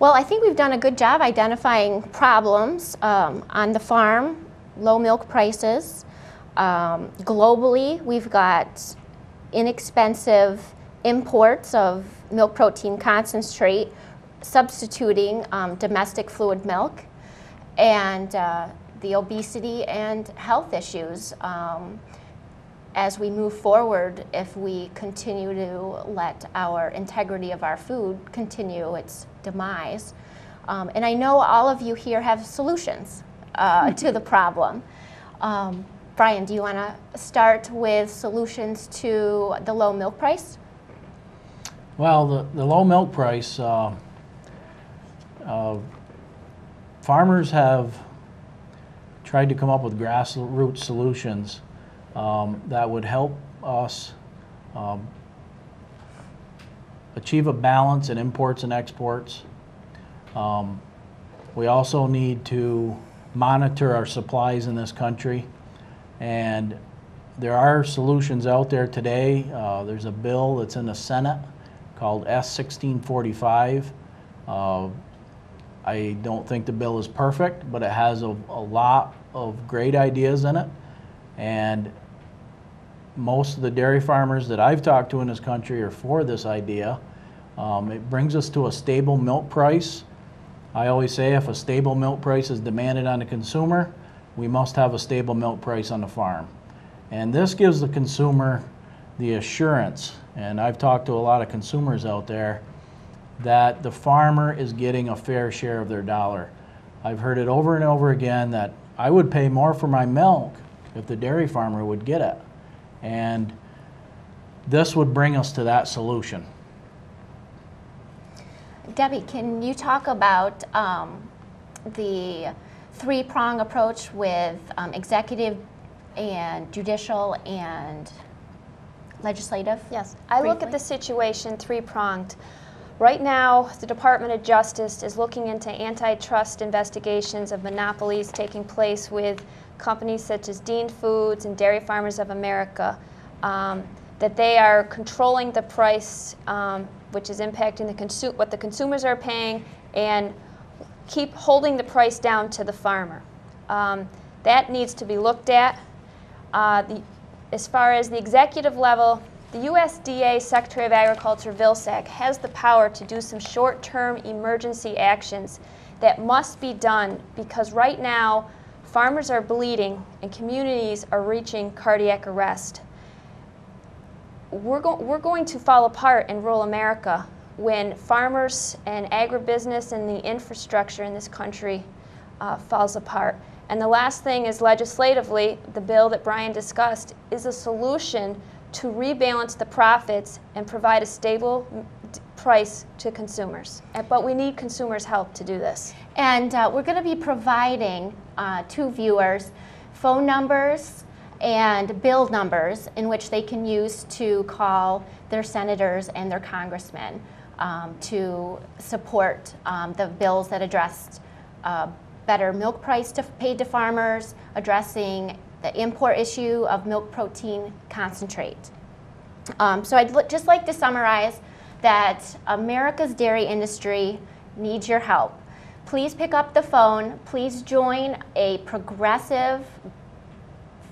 Well, I think we've done a good job identifying problems on the farm, low milk prices. Globally, we've got inexpensive imports of milk protein concentrate substituting domestic fluid milk, and the obesity and health issues as we move forward if we continue to let our integrity of our food continue its demise. And I know all of you here have solutions to the problem. Brian, do you want to start with solutions to the low milk price? Well, the low milk price, farmers have tried to come up with grassroots solutions that would help us achieve a balance in imports and exports. We also need to monitor our supplies in this country, and there are solutions out there today. There's a bill that's in the Senate called S-1645. I don't think the bill is perfect, but it has a lot of great ideas in it, and most of the dairy farmers that I've talked to in this country are for this idea. It brings us to a stable milk price. I always say if a stable milk price is demanded on the consumer, we must have a stable milk price on the farm. And this gives the consumer the assurance, and I've talked to a lot of consumers out there, that the farmer is getting a fair share of their dollar. I've heard it over and over again that I would pay more for my milk if the dairy farmer would get it. And this would bring us to that solution. Debbie, can you talk about the three-prong approach with executive and judicial and legislative? Yes, I look at the situation three-pronged. Right now, the Department of Justice is looking into antitrust investigations of monopolies taking place with companies such as Dean Foods and Dairy Farmers of America, that they are controlling the price, which is impacting what the consumers are paying, and keep holding the price down to the farmer. That needs to be looked at. As far as the executive level, the USDA Secretary of Agriculture, Vilsack, has the power to do some short-term emergency actions that must be done, because right now farmers are bleeding and communities are reaching cardiac arrest. We're going to fall apart in rural America when farmers and agribusiness and the infrastructure in this country falls apart. And the last thing is, legislatively, the bill that Brian discussed is a solution to rebalance the profits and provide a stable price to consumers. But we need consumers' help to do this. And we're going to be providing to viewers phone numbers and bill numbers in which they can use to call their senators and their congressmen to support the bills that address better milk price paid to farmers, addressing the import issue of milk protein concentrate. So I'd just like to summarize that America's dairy industry needs your help. Please pick up the phone. Please join a progressive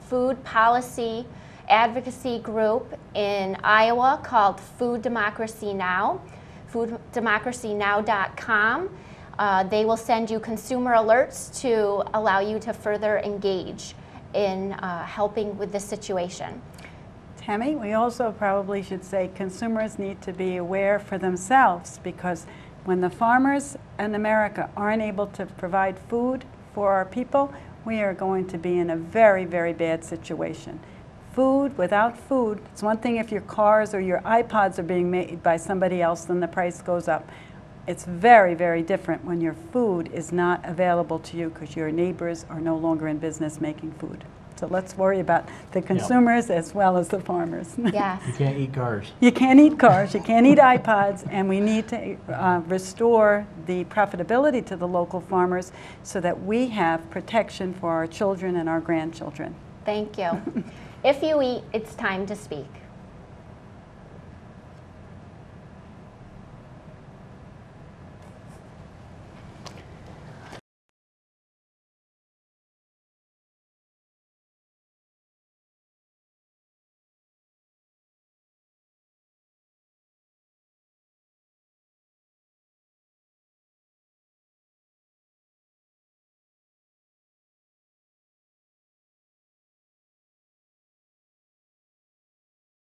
food policy advocacy group in Iowa called Food Democracy Now, fooddemocracynow.com. They will send you consumer alerts to allow you to further engage in helping with this situation. Tammy, we also probably should say consumers need to be aware for themselves, because when the farmers in America aren't able to provide food for our people, we are going to be in a very, very bad situation. Food, without food, it's one thing if your cars or your iPods are being made by somebody else, then the price goes up. It's very, very different when your food is not available to you because your neighbors are no longer in business making food. So let's worry about the consumers as well as the farmers. Yes. You can't eat cars. You can't eat cars, you can't eat iPods, and we need to restore the profitability to the local farmers so that we have protection for our children and our grandchildren. Thank you. If you eat, it's time to speak.